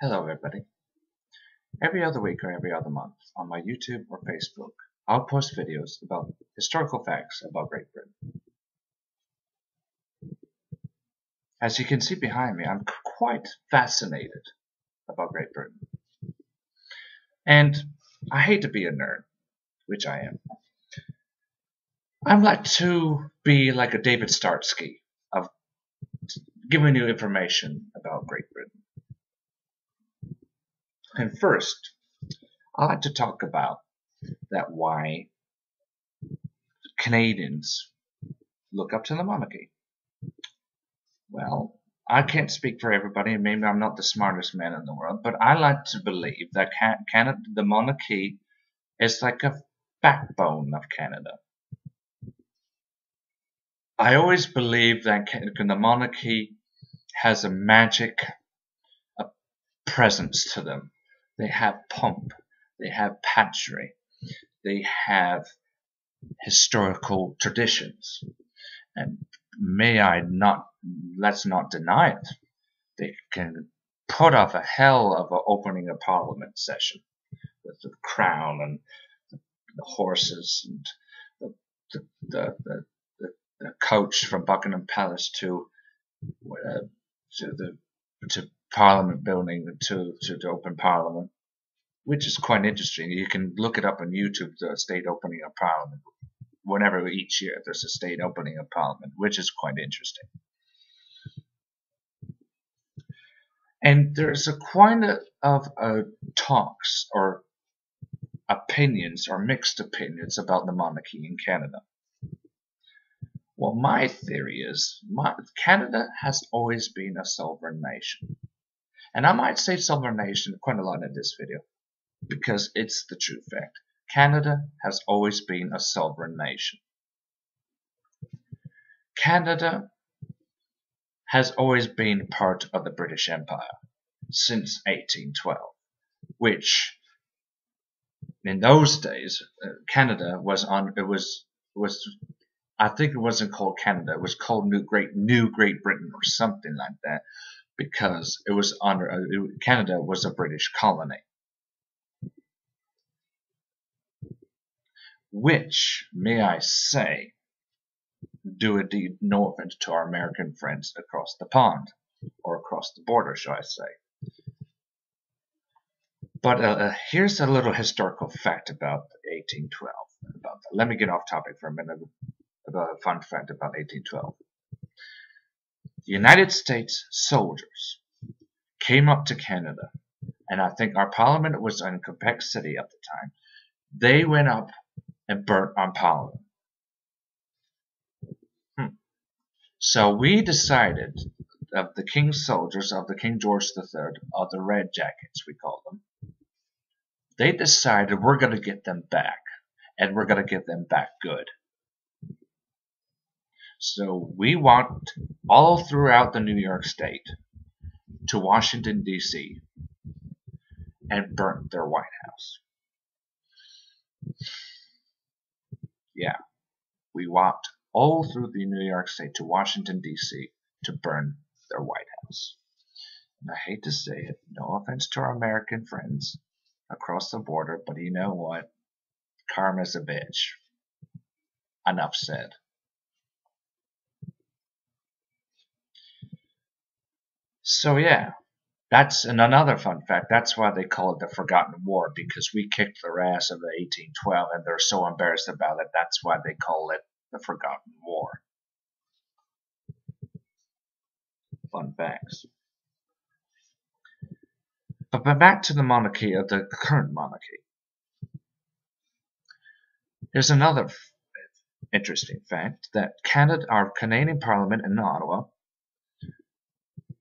Hello everybody. Every other week or every other month on my YouTube or Facebook, I'll post videos about historical facts about Great Britain. As you can see behind me, I'm quite fascinated about Great Britain. And I hate to be a nerd, which I am. I'd like to be like a David Starsky of giving you information about Great Britain. And first, I like to talk about that why Canadians look up to the monarchy. Well, I can't speak for everybody, and maybe I'm not the smartest man in the world, but I like to believe that Canada, the monarchy, is like a backbone of Canada. I always believe that the monarchy has a magic presence to them. They have pomp, they have pageantry, they have historical traditions, and let's not deny it. They can put off a hell of an opening a parliament session with the crown and the horses and the, the, the, the coach from Buckingham Palace to Parliament building to open Parliament, which is quite interesting. You can look it up on YouTube, the state opening of Parliament. Whenever each year there's a state opening of Parliament, which is quite interesting. And there's quite of talks or opinions or mixed opinions about the monarchy in Canada. Well, my theory is Canada has always been a sovereign nation. And I might say sovereign nation quite a lot in this video because it's the true fact. Canada has always been a sovereign nation. Canada has always been part of the British Empire since 1812, which in those days Canada was I think it wasn't called Canada, it was called New Great Britain or something like that, because it was Canada was a British colony, which, may I say, do a deed no offense to our American friends across the pond, or across the border, shall I say. But here's a little historical fact about 1812. Let me get off topic for a minute about a fun fact about 1812. The United States soldiers came up to Canada, and I think our parliament was in Quebec City at the time. They went up and burnt our parliament. So we decided, of the King's soldiers, of the King George III, of the Red Jackets we call them, they decided we're going to get them back, and we're going to get them back good. So we walked all throughout the New York State to Washington, D.C. and burnt their White House. Yeah, we walked all through the New York State to Washington, D.C. to burn their White House. And I hate to say it, no offense to our American friends across the border, but you know what? Karma's a bitch. Enough said. So yeah, that's another fun fact. That's why they call it the Forgotten War, because we kicked their ass of the 1812 and they're so embarrassed about it. That's why they call it the Forgotten War. Fun facts. But back to the monarchy, of the current monarchy. There's another interesting fact that our Canadian Parliament in Ottawa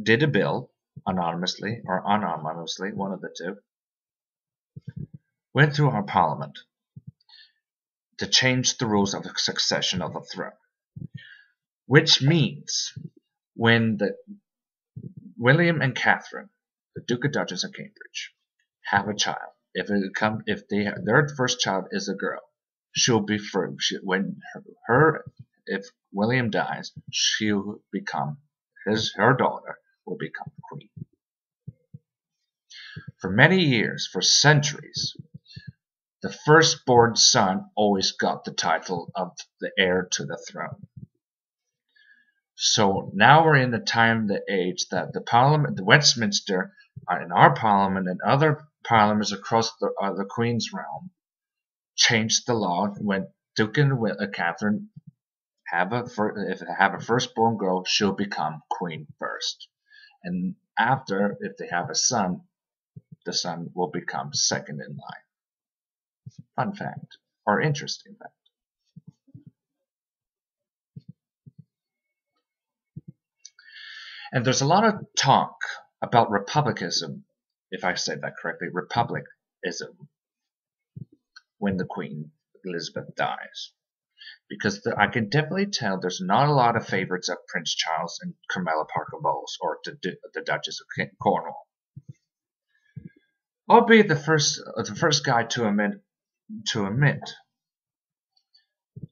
did a bill, anonymously or unanimously, one of the two, went through our Parliament to change the rules of the succession of the throne. Which means when William and Catherine, the Duke and Duchess of Cambridge, have a child, if their first child is a girl, she'll be free. If William dies, she'll become her daughter will become queen. For many years, for centuries, the firstborn son always got the title of the heir to the throne. So now we're in the time, the age that the Parliament, the Westminster, in our Parliament and other parliaments across the Queen's realm, changed the law when Duke and Catherine if they have a firstborn girl, she'll become queen first, and after, if they have a son, the son will become second in line. Fun fact, or interesting fact. And there's a lot of talk about republicanism, if I say that correctly, republicanism, when the Queen Elizabeth dies. Because I can definitely tell there's not a lot of favorites of Prince Charles and Camilla Parker Bowles or the Duchess of Cornwall. I'll be the first guy to admit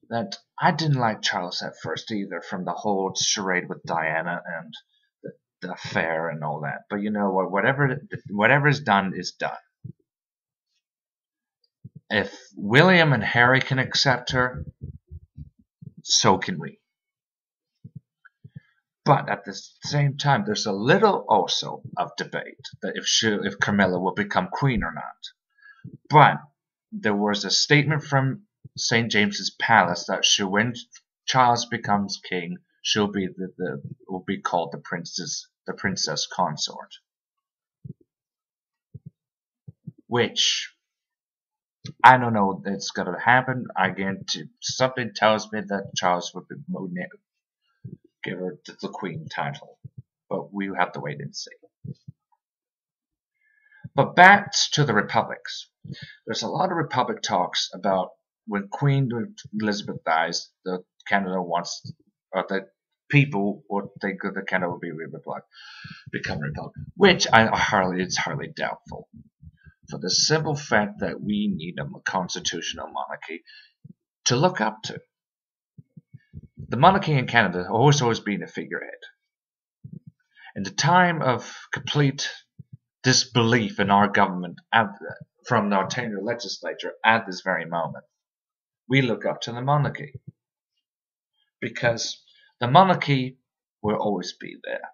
that I didn't like Charles at first either, from the whole charade with Diana and the affair and all that. But you know what? Whatever is done is done. If William and Harry can accept her, so can we. But at the same time, there's a little also of debate that if Camilla will become queen or not. But there was a statement from St. James's Palace that when Charles becomes king, she'll be will be called the princess consort, which I don't know if it's gonna happen. Again, something tells me that Charles would give her the queen title, but we have to wait and see. But back to the republics. There's a lot of republic talks about when Queen Elizabeth dies, the Canada wants, or the people would think that the Canada will become republic, which it's hardly doubtful. For the simple fact that we need a constitutional monarchy to look up to. The monarchy in Canada has always been a figurehead. In the time of complete disbelief in our government from the Ontario legislature at this very moment, we look up to the monarchy. Because the monarchy will always be there.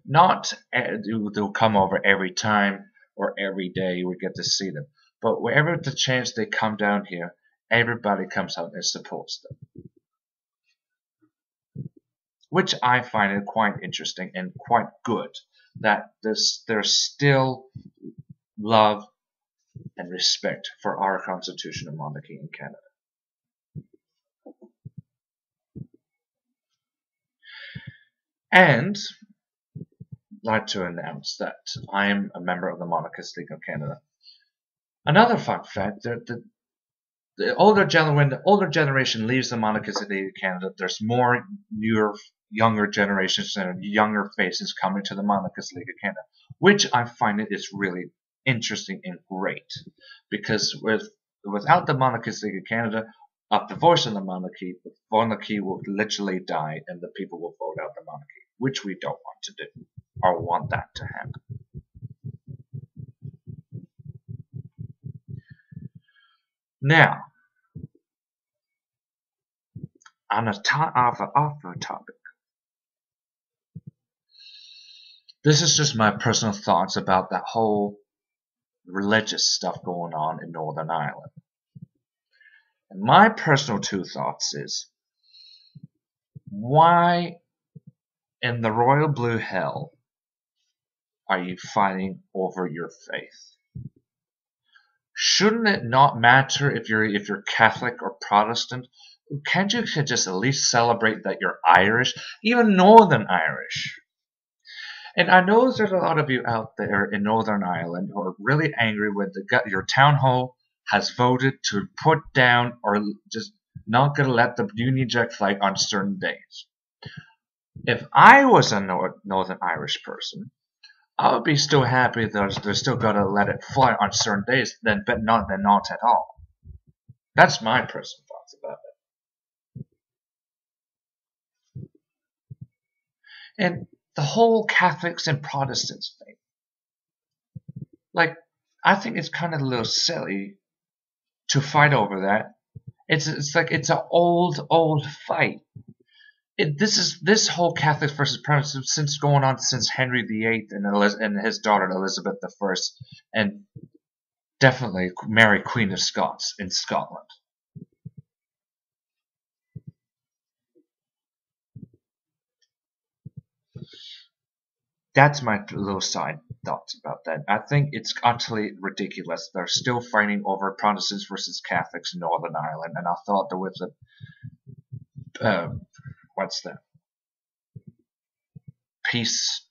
Not they'll come over every time or every day we get to see them, but wherever the chance they come down here, everybody comes out and supports them. Which I find it quite interesting and quite good that there's still love and respect for our constitutional monarchy in Canada. And I'd like to announce that I am a member of the Monarchist League of Canada. Another fun fact, the older generation leaves the Monarchist League of Canada, there's more younger generations and younger faces coming to the Monarchist League of Canada, which I find it is really interesting and great, because without the Monarchist League of Canada, the voice of the monarchy will literally die, and the people will vote out the monarchy, which we don't want to do, or want that to happen. Now, on off a topic. This is just my personal thoughts about that whole religious stuff going on in Northern Ireland. And my personal two thoughts is, why in the royal blue hell are you fighting over your faith? Shouldn't it not matter if you're Catholic or Protestant? Can't you just at least celebrate that you're Irish, even Northern Irish? And I know there's a lot of you out there in Northern Ireland who are really angry when your town hall has voted to put down or just not going to let the Union Jack flag on certain days. If I was a Northern Irish person, I would be still happy that they're still going to let it fly on certain days, but not at all. That's my personal thoughts about it. And the whole Catholics and Protestants thing. Like, I think it's kind of a little silly to fight over that. It's like it's an old fight. This whole Catholic versus Protestant since going on since Henry VIII and his daughter Elizabeth I, and definitely Mary Queen of Scots in Scotland. That's my little side thoughts about that. I think it's utterly ridiculous. They're still fighting over Protestants versus Catholics in Northern Ireland, and I thought there was a what's that peace,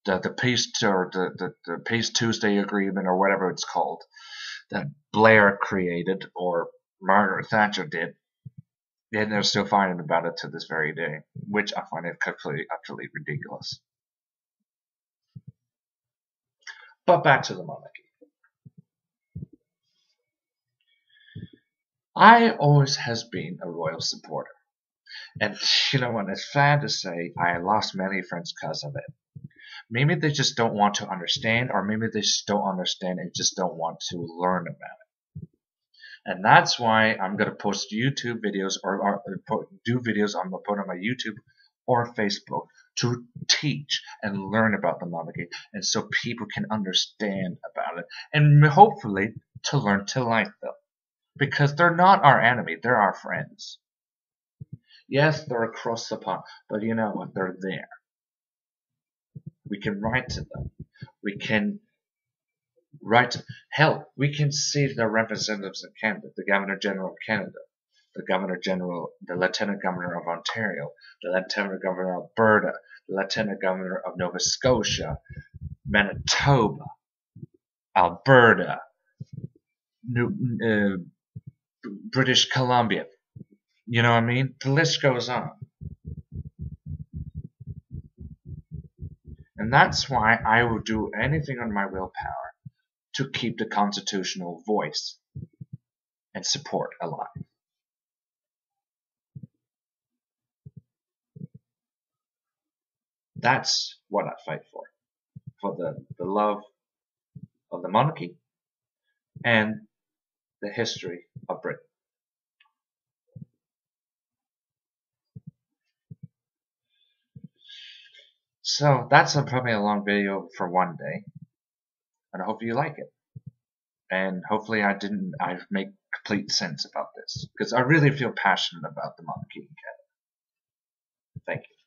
the peace or the Peace Tuesday agreement or whatever it's called that Blair created or Margaret Thatcher did. And they're still fighting about it to this very day, which I find it completely utterly ridiculous. But back to the monarchy. I always has been a royal supporter. And you know what, it's sad to say I lost many friends because of it. Maybe they just don't want to understand, or maybe they just don't understand and just don't want to learn about it. And that's why I'm going to post YouTube videos or do videos I'm going to put on my YouTube or Facebook to teach and learn about the monarchy, and so people can understand about it, and hopefully to learn to like them. Because they're not our enemy, they're our friends. Yes, they're across the pond, but you know what? They're there. We can write to them. We can write. Hell, we can see the representatives in Canada, the Governor General of Canada, the Governor General, the Lieutenant Governor of Ontario, the Lieutenant Governor of Alberta, the Lieutenant Governor of Nova Scotia, Manitoba, Alberta, British Columbia. You know what I mean? The list goes on. And that's why I will do anything on my willpower to keep the constitutional voice and support alive. That's what I fight for the love of the monarchy and the history of Britain. So that's probably a long video for one day, and I hope you like it. And hopefully I make complete sense about this, because I really feel passionate about the monarchy in Canada. Thank you.